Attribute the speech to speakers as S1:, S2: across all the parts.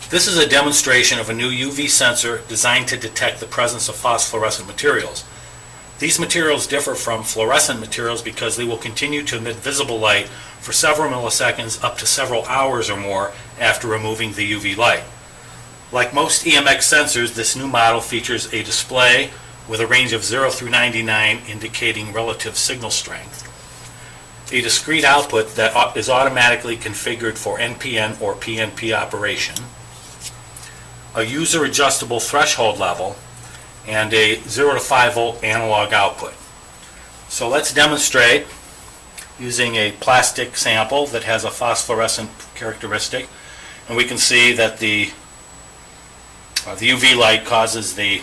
S1: This is a demonstration of a new UV sensor designed to detect the presence of phosphorescent materials. These materials differ from fluorescent materials because they will continue to emit visible light for several milliseconds up to several hours or more after removing the UV light. Like most EMX sensors, this new model features a display with a range of 0 through 99 indicating relative signal strength, a discrete output that is automatically configured for NPN or PNP operation, a user adjustable threshold level, and a 0 to 5 volt analog output. So let's demonstrate using a plastic sample that has a phosphorescent characteristic, and we can see that the UV light causes the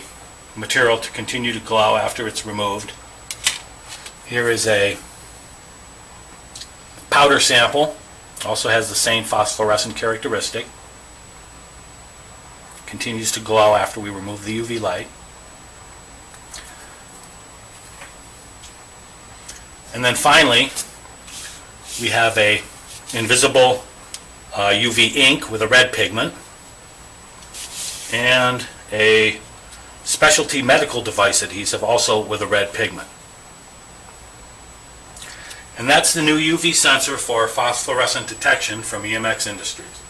S1: material to continue to glow after it's removed. Here is a powder sample, also has the same phosphorescent characteristic, continues to glow after we remove the UV light. And then finally, we have a invisible UV ink with a red pigment and a specialty medical device adhesive also with a red pigment. And that's the new UV sensor for phosphorescent detection from EMX Industries.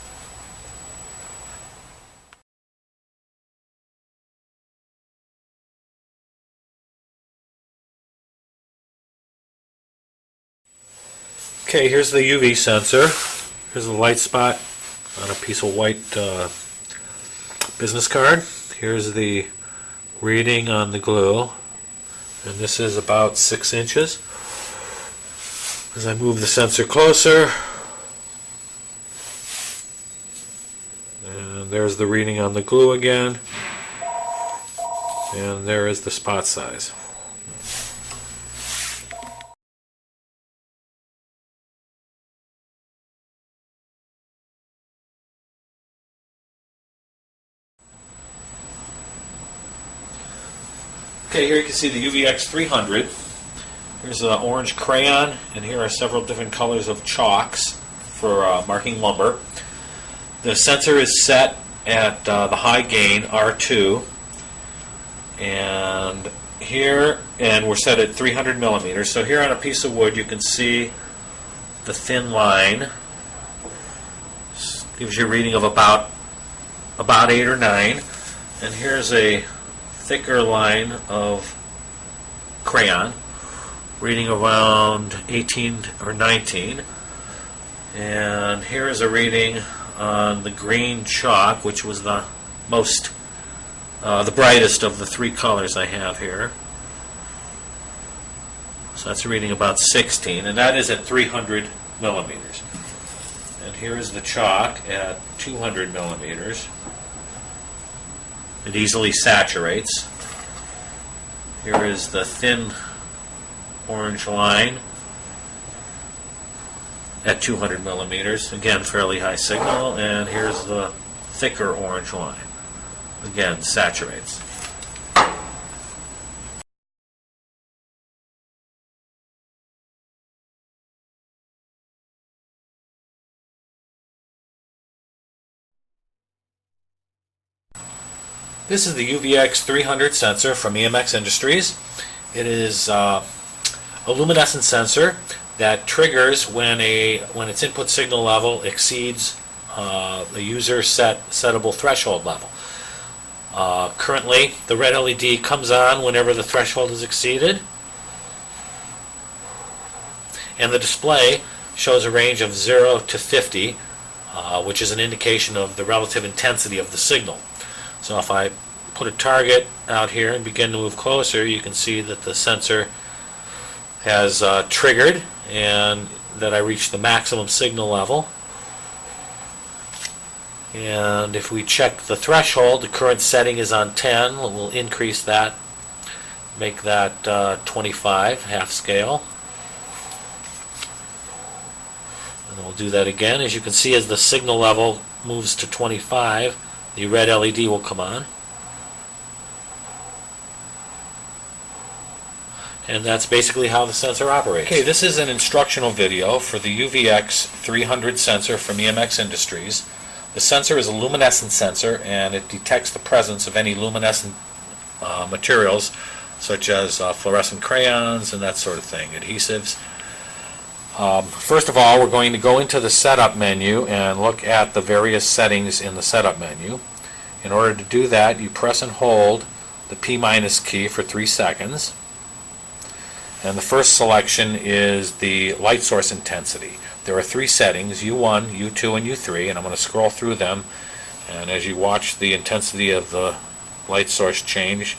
S1: Okay, here's the UV sensor. Here's the light spot on a piece of white business card. Here's the reading on the glue, and this is about 6 inches. As I move the sensor closer, and there's the reading on the glue again, and there is the spot size. Okay, here you can see the UVX 300. Here's an orange crayon, and here are several different colors of chalks for marking lumber. The sensor is set at the high gain R2, and we're set at 300 millimeters. So here on a piece of wood, you can see the thin line. This gives you a reading of about 8 or 9, and here's a thicker line of crayon reading around 18 or 19, and here is a reading on the green chalk, which was the brightest of the 3 colors I have here. So that's a reading about 16, and that is at 300 millimeters. And here is the chalk at 200 millimeters. It easily saturates. Here is the thin orange line at 200 millimeters. Again, fairly high signal. And here's the thicker orange line. Again, saturates. This is the UVX 300 sensor from EMX Industries. It is a luminescence sensor that triggers when its input signal level exceeds the user settable threshold level. Currently, the red LED comes on whenever the threshold is exceeded, and the display shows a range of 0 to 50, which is an indication of the relative intensity of the signal. So if I put a target out here and begin to move closer, you can see that the sensor has triggered and that I reached the maximum signal level. And if we check the threshold, the current setting is on 10. We'll increase that, make that 25, half scale. And then we'll do that again. As you can see, as the signal level moves to 25, the red LED will come on. And that's basically how the sensor operates. Okay, this is an instructional video for the UVX 300 sensor from EMX Industries. The sensor is a luminescence sensor, and it detects the presence of any luminescent materials, such as fluorescent crayons and that sort of thing, adhesives. First of all, we're going to go into the setup menu and look at the various settings in the setup menu. In order to do that, you press and hold the P- key for 3 seconds. And the first selection is the light source intensity. There are 3 settings, U1, U2, and U3, and I'm going to scroll through them. And as you watch the intensity of the light source change,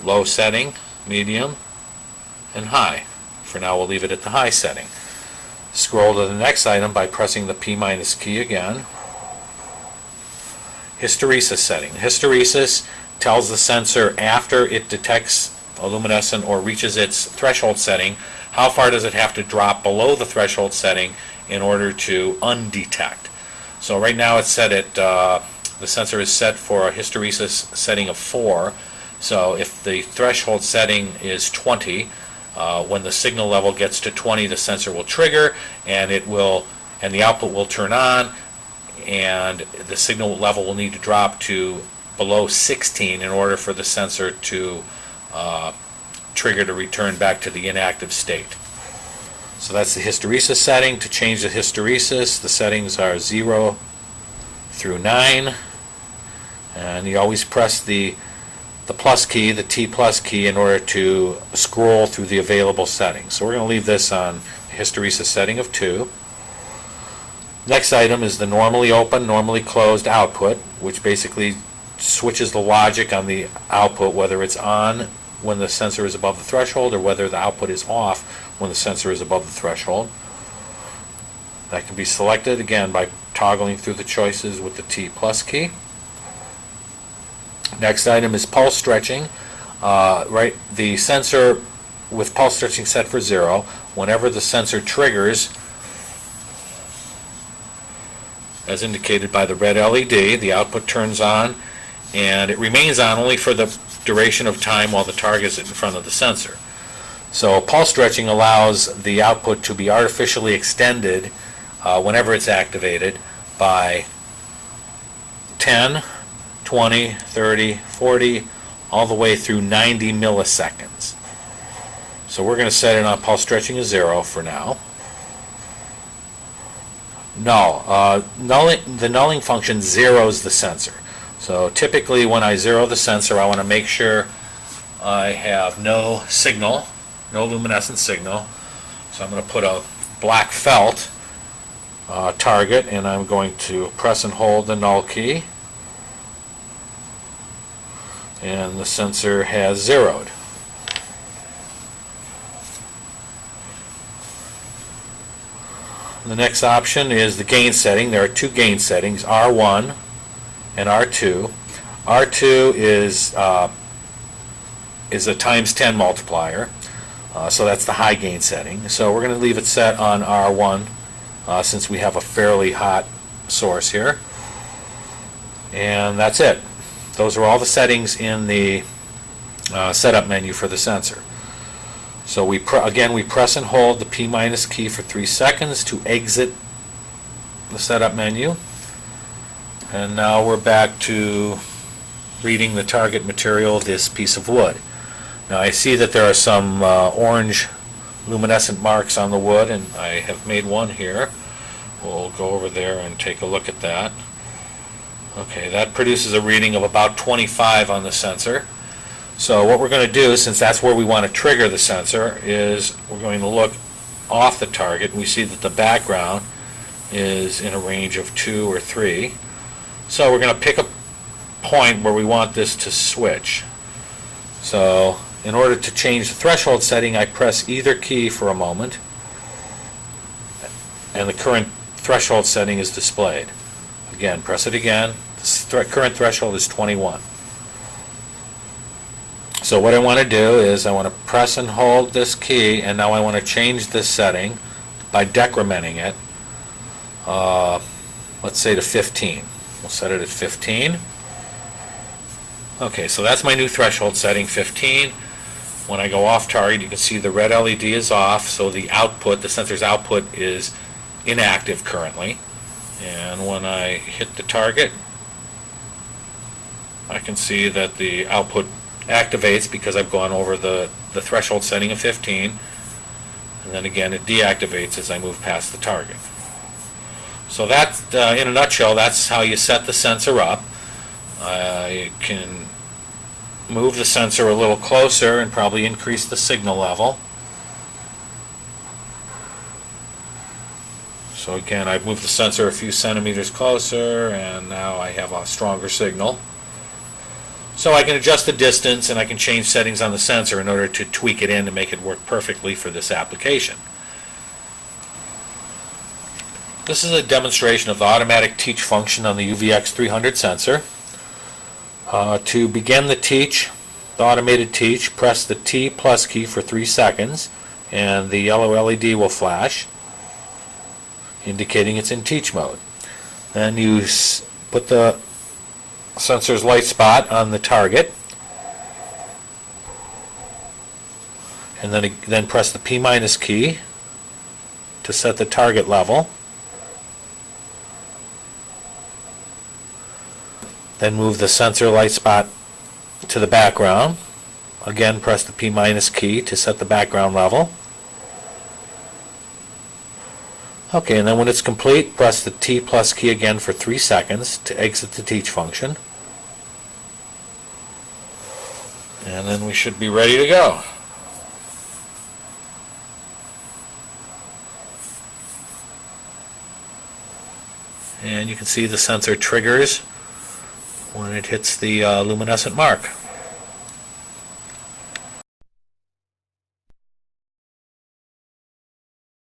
S1: low setting, medium, and high. For now, we'll leave it at the high setting. Scroll to the next item by pressing the P- key again. Hysteresis setting. Hysteresis tells the sensor after it detects a luminescent or reaches its threshold setting, how far does it have to drop below the threshold setting in order to undetect. So right now it's set at, the sensor is set for a hysteresis setting of 4. So if the threshold setting is 20, when the signal level gets to 20, the sensor will trigger, and the output will turn on, and the signal level will need to drop to below 16 in order for the sensor to trigger to return back to the inactive state. So that's the hysteresis setting. To change the hysteresis, the settings are 0 through 9, and you always press the plus key, the T+ key, in order to scroll through the available settings. So we're going to leave this on hysteresis setting of 2. Next item is the normally open, normally closed output, which basically switches the logic on the output, whether it's on when the sensor is above the threshold or whether the output is off when the sensor is above the threshold. That can be selected again by toggling through the choices with the T+ key. Next item is pulse stretching. The sensor with pulse stretching set for 0, whenever the sensor triggers, as indicated by the red LED, the output turns on, and it remains on only for the duration of time while the target is in front of the sensor. So pulse stretching allows the output to be artificially extended whenever it's activated by 10, 20, 30, 40, all the way through 90 milliseconds. So we're going to set it on pulse stretching as 0 for now. Null. The nulling function zeroes the sensor. So typically when I zero the sensor, I want to make sure I have no signal, no luminescent signal. So I'm going to put a black felt target, and I'm going to press and hold the null key, and the sensor has zeroed. The next option is the gain setting. There are 2 gain settings, R1 and R2. R2 is a times 10 multiplier, so that's the high gain setting. So we're going to leave it set on R1 since we have a fairly hot source here. And that's it. Those are all the settings in the setup menu for the sensor. So we press and hold the P- key for 3 seconds to exit the setup menu. And now we're back to reading the target material, this piece of wood. Now I see that there are some orange luminescent marks on the wood, and I have made one here. We'll go over there and take a look at that. Okay, that produces a reading of about 25 on the sensor. So what we're going to do, since that's where we want to trigger the sensor, is we're going to look off the target. We see that the background is in a range of 2 or 3. So we're going to pick a point where we want this to switch. So in order to change the threshold setting, I press either key for a moment, and the current threshold setting is displayed. Again, press it again. The current threshold is 21. So what I want to do is I want to press and hold this key, and now I want to change this setting by decrementing it, let's say to 15. We'll set it at 15. Okay, so that's my new threshold setting, 15. When I go off target, you can see the red LED is off, so the output, the sensor's output, is inactive currently.
S2: And when I hit the target, I can see that the output activates because I've gone over the threshold setting of 15, and then again it deactivates as I move past the target. So that, in a nutshell, that's how you set the sensor up. You can move the sensor a little closer and probably increase the signal level. So again, I've moved the sensor a few centimeters closer, and now I have a stronger signal. So I can adjust the distance, and I can change settings on the sensor in order to tweak it in to make it work perfectly for this application. This is a demonstration of the automatic teach function on the UVX 300 sensor. To begin the teach, the automated teach, press the T+ key for 3 seconds, and the yellow LED will flash, indicating it's in teach mode. Then you put the sensor's light spot on the target, and then press the P- key to set the target level. Then move the sensor light spot to the background. Again, press the P- key to set the background level. Okay, and then when it's complete, press the T+ key again for 3 seconds to exit the teach function. And then we should be ready to go. And you can see the sensor triggers when it hits the luminescent mark.